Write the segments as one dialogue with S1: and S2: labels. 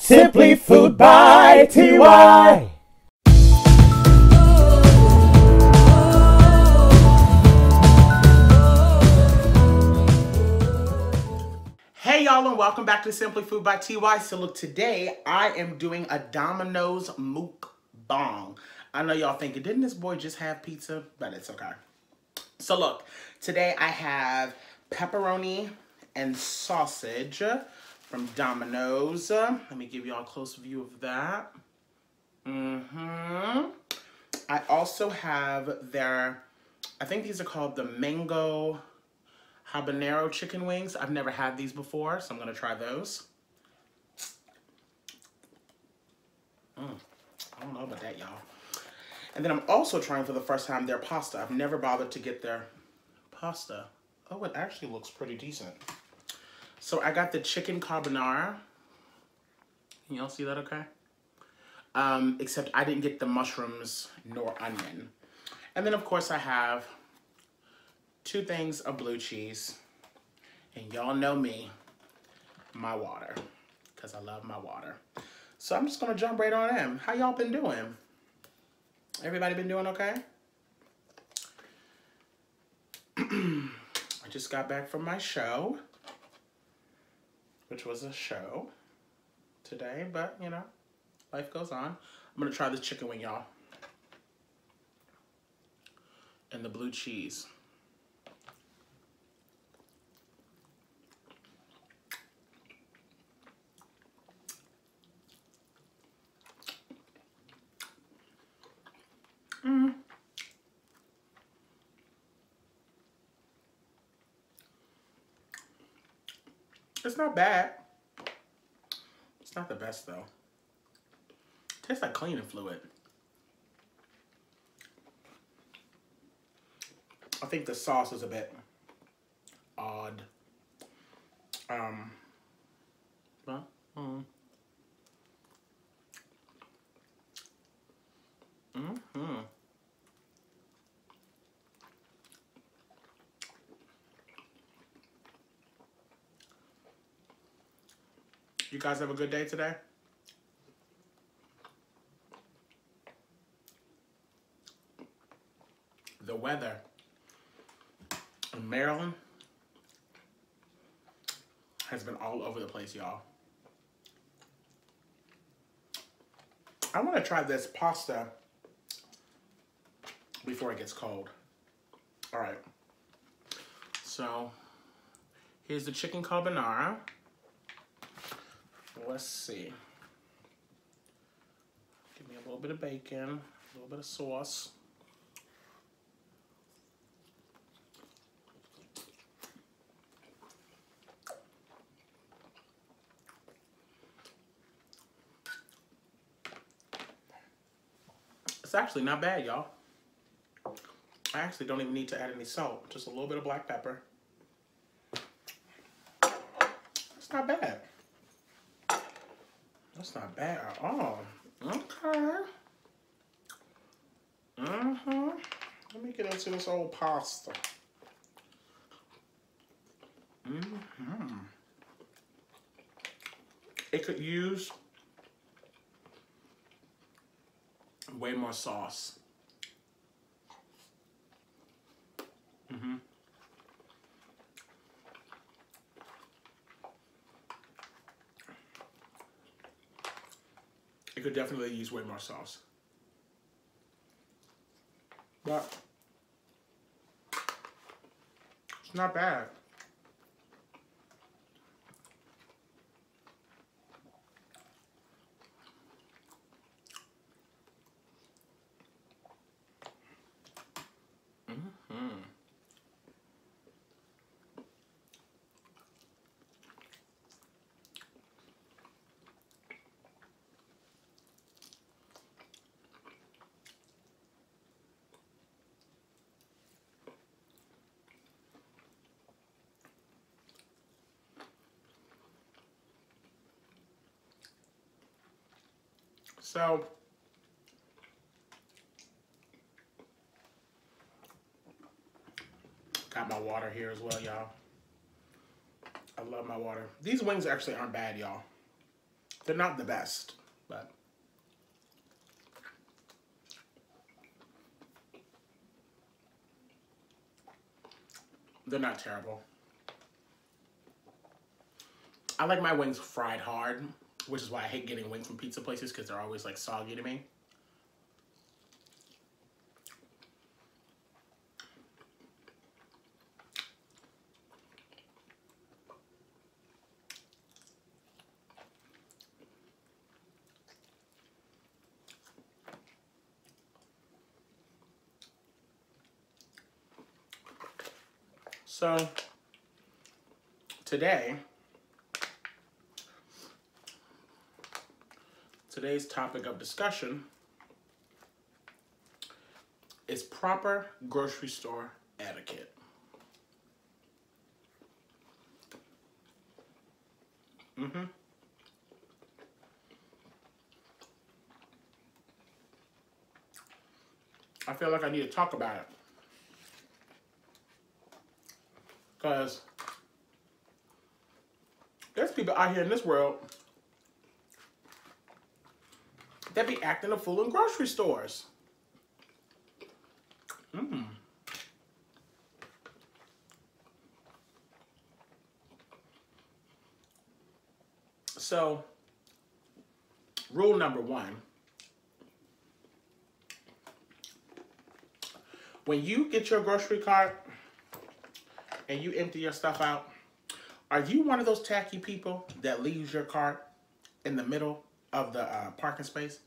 S1: Simply Food by TY.
S2: Hey y'all, and welcome back to Simply Food by TY. So look, today I am doing a Dominos Mukbang. I know y'all thinking, didn't this boy just have pizza? But it's okay. So look, today I have pepperoni and sausage from Domino's. Let me give y'all a close view of that. I also have their, I think these are called the mango habanero chicken wings. I've never had these before, so I'm gonna try those. I don't know about that, y'all. And then I'm also trying for the first time their pasta. I've never bothered to get their pasta. Oh, it actually looks pretty decent. So I got the chicken carbonara. Can y'all see that okay? Except I didn't get the mushrooms nor onion. And then of course I have 2 things of blue cheese. And y'all know me, my water, because I love my water. So I'm just gonna jump right on in. How y'all been doing? Everybody been doing okay? I just got back from my show, which was a show today, but you know, life goes on. I'm gonna try this chicken wing, y'all. And the blue cheese. It's not bad. It's not the best though. Tastes like cleaning fluid. I think the sauce is a bit odd. You guys have a good day today? The weather in Maryland has been all over the place, y'all. I want to try this pasta before it gets cold. All right. So here's the chicken carbonara. Let's see. Give me a little bit of bacon, a little bit of sauce. It's actually not bad, y'all. I actually don't even need to add any salt. Just a little bit of black pepper. It's not bad. That's not bad at all. Okay. Let me get into this old pasta. It could use way more sauce. It could definitely use way more sauce. But it's not bad. So got my water here as well, y'all. I love my water. These wings actually aren't bad, y'all. They're not the best, but they're not terrible. I like my wings fried hard, which is why I hate getting wings from pizza places because they're always like soggy to me. So today's topic of discussion is proper grocery store etiquette. I feel like I need to talk about it because there's people out here in this world that be acting a fool in grocery stores. So, rule number one, when you get your grocery cart and you empty your stuff out, are you one of those tacky people that leaves your cart in the middle of the parking space?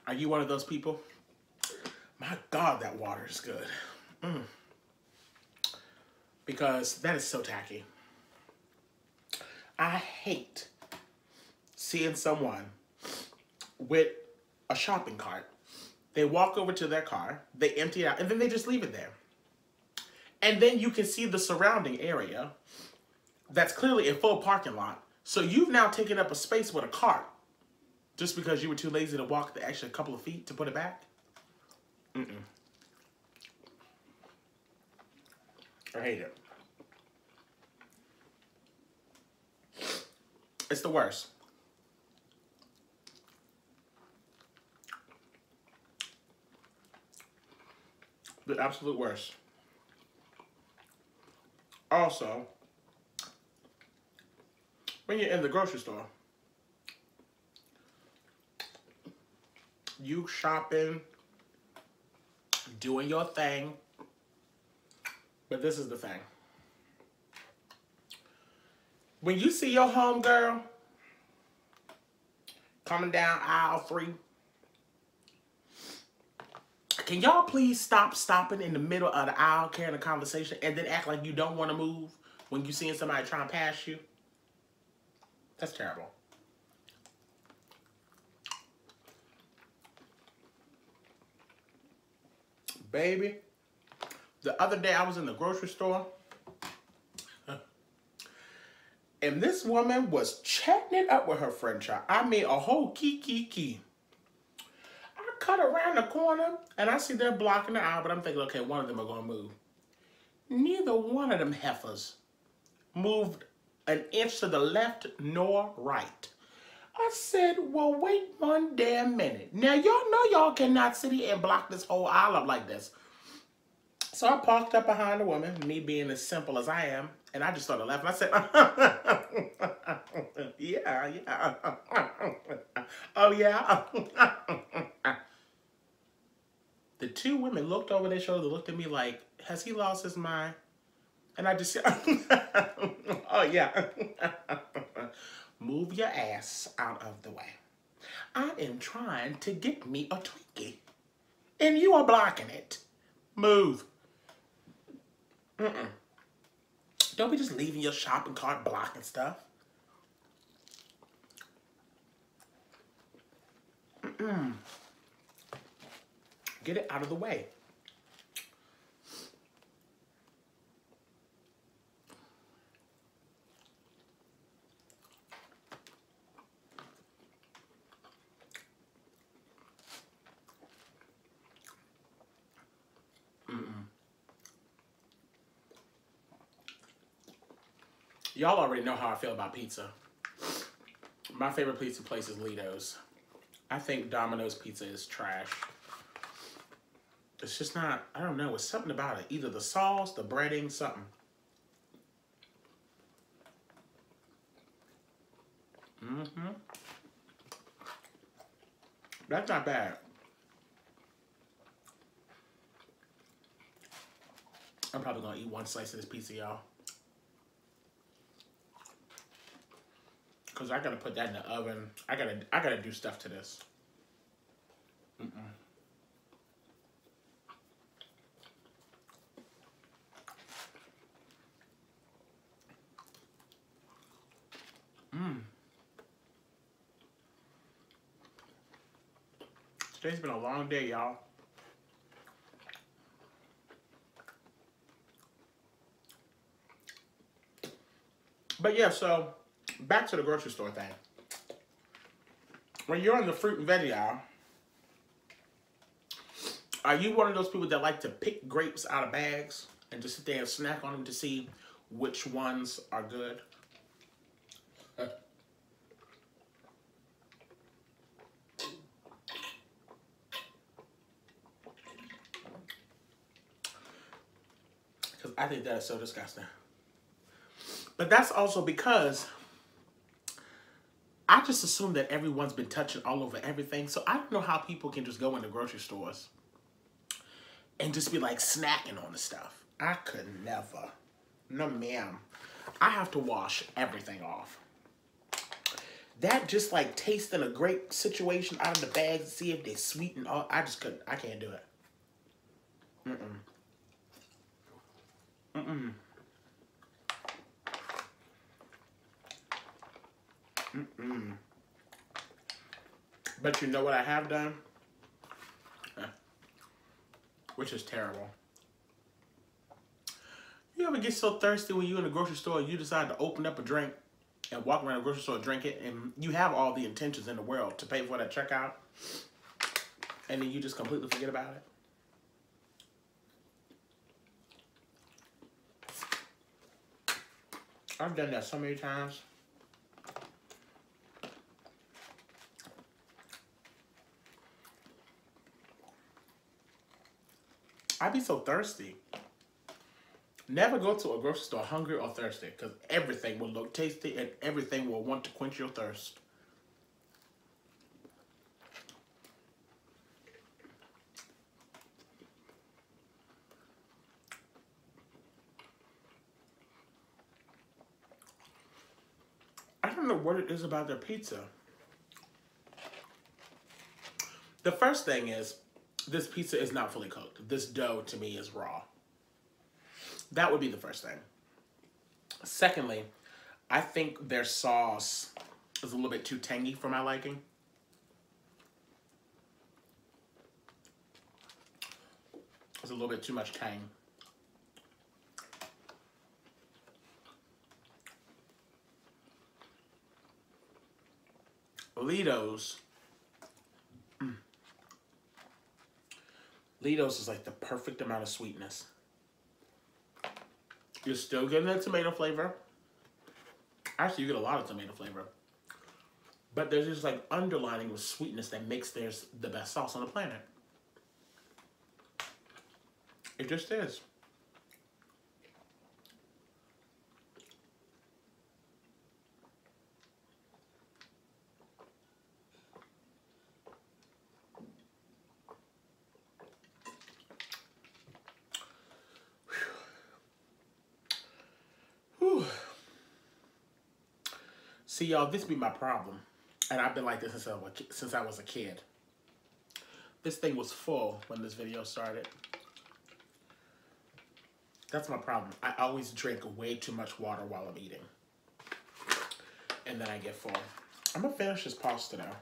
S2: Are you one of those people? My God, that water is good. Because that is so tacky. I hate seeing someone with a shopping cart. They walk over to their car, they empty it out, and then they just leave it there. And then you can see the surrounding area that's clearly a full parking lot. So you've now taken up a space with a cart just because you were too lazy to walk the extra couple of feet to put it back. I hate it. It's the worst. The absolute worst. Also, when you're in the grocery store, you shopping, doing your thing, but this is the thing. When you see your homegirl coming down aisle 3, can y'all please stop stopping in the middle of the aisle carrying a conversation and then act like you don't want to move when you seeing somebody trying to pass you? That's terrible. Baby, the other day I was in the grocery store and this woman was chatting it up with her friend child. I mean, a whole key. I cut around the corner and I see they're blocking the aisle, but I'm thinking, okay, one of them are going to move. Neither one of them heifers moved an inch to the left nor right. I said, well, wait one damn minute. Now, y'all know y'all cannot sit here and block this whole aisle up like this. So I parked up behind the woman, me being as simple as I am, and I just started laughing. I said, yeah. Oh, yeah. The two women looked over their shoulder, looked at me like, has he lost his mind? And I just said, oh, yeah. Move your ass out of the way. I am trying to get me a Twinkie, and you are blocking it. Move. Don't be just leaving your shopping cart blocking stuff. Get it out of the way. Y'all already know how I feel about pizza. My favorite pizza place is Lido's. I think Domino's pizza is trash. It's just not, I don't know, it's something about it. Either the sauce, the breading, something. That's not bad. I'm probably gonna eat one slice of this pizza, y'all. Cause I gotta put that in the oven. I gotta do stuff to this. Today's been a long day, y'all. But yeah, so back to the grocery store thing. When you're in the fruit and veg aisle, are you one of those people that like to pick grapes out of bags and just sit there and snack on them to see which ones are good? Because I think that is so disgusting. But that's also because I just assume that everyone's been touching all over everything. So I don't know how people can just go into grocery stores and just be like snacking on the stuff. I could never. No, ma'am. I have to wash everything off. That just like tasting a grape situation out of the bag to see if they're sweet and all. I just couldn't. I can't do it. But you know what I have done? Which is terrible. You ever get so thirsty when you're in the grocery store and you decide to open up a drink and walk around the grocery store and drink it, and you have all the intentions in the world to pay for that checkout, and then you just completely forget about it? I've done that so many times. I'd be so thirsty. Never go to a grocery store hungry or thirsty, because everything will look tasty and everything will want to quench your thirst. I don't know what it is about their pizza. The first thing is, this pizza is not fully cooked. This dough, to me, is raw. That would be the first thing. Secondly, I think their sauce is a little bit too tangy for my liking. There's a little bit too much tang. Lido's. Lido's is like the perfect amount of sweetness. You're still getting that tomato flavor. Actually, you get a lot of tomato flavor. But there's just like underlining with sweetness that makes theirs the best sauce on the planet. It just is. Whew. See, y'all, this be my problem. And I've been like this since I was a kid. This thing was full when this video started. That's my problem. I always drink way too much water while I'm eating. And then I get full. I'm gonna finish this pasta now.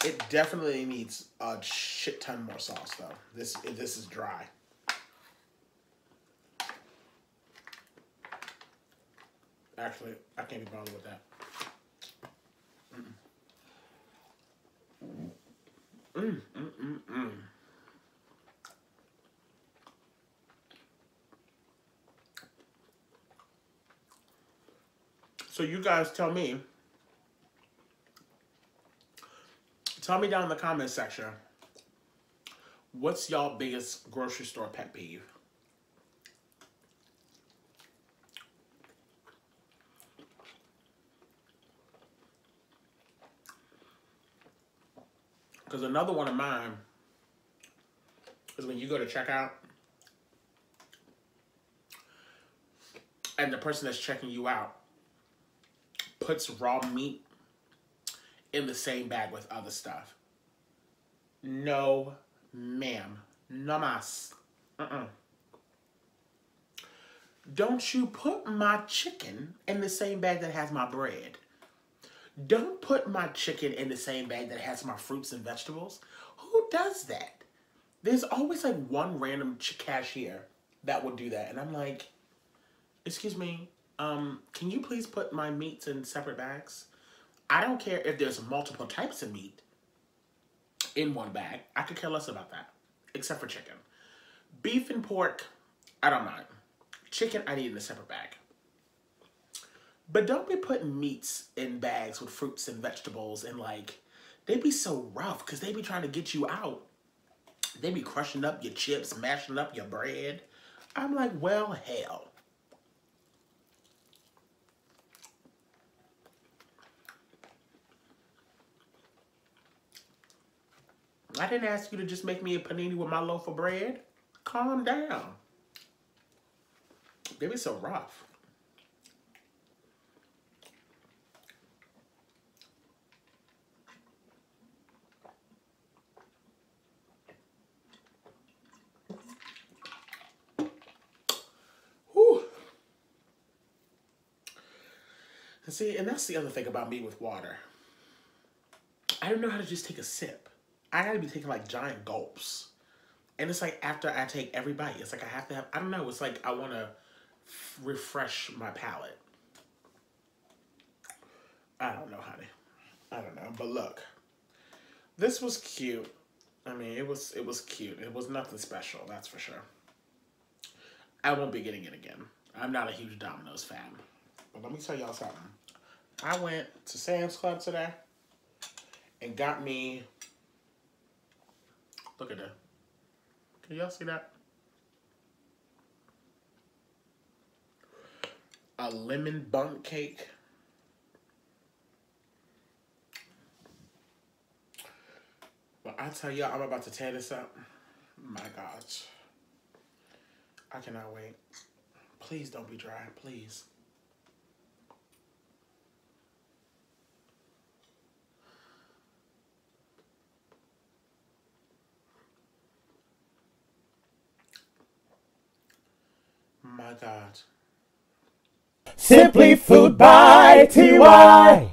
S2: It definitely needs a shit ton more sauce though. This is dry. Actually, I can't be bothered with that. So you guys tell me down in the comments section, what's y'all biggest grocery store pet peeve? Because another one of mine is when you go to checkout and the person that's checking you out puts raw meat in the same bag with other stuff. No, ma'am. No mas. Don't you put my chicken in the same bag that has my bread. Don't put my chicken in the same bag that has my fruits and vegetables. Who does that? There's always like one random cashier that would do that. And I'm like, excuse me, can you please put my meats in separate bags? I don't care if there's multiple types of meat in one bag. I could care less about that, except for chicken. Beef and pork, I don't mind. Chicken, I need in a separate bag. But don't be putting meats in bags with fruits and vegetables and like, they be so rough because they be trying to get you out. They be crushing up your chips, mashing up your bread. I'm like, well, hell. I didn't ask you to just make me a panini with my loaf of bread. Calm down. They be so rough. Whew. See, and that's the other thing about me with water. I don't know how to just take a sip. I gotta be taking like giant gulps. And it's like after I take every bite, it's like I have to have, I don't know, it's like I wanna refresh my palate. I don't know, honey. I don't know, but look. This was cute. I mean, it was cute. It was nothing special, that's for sure. I won't be getting it again. I'm not a huge Domino's fan. But let me tell y'all something. I went to Sam's Club today and got me, look at that. Can y'all see that? A lemon bundt cake. But I tell y'all, I'm about to tear this up. My gosh. I cannot wait. Please don't be dry, please. My God.
S1: Simply Food by TY.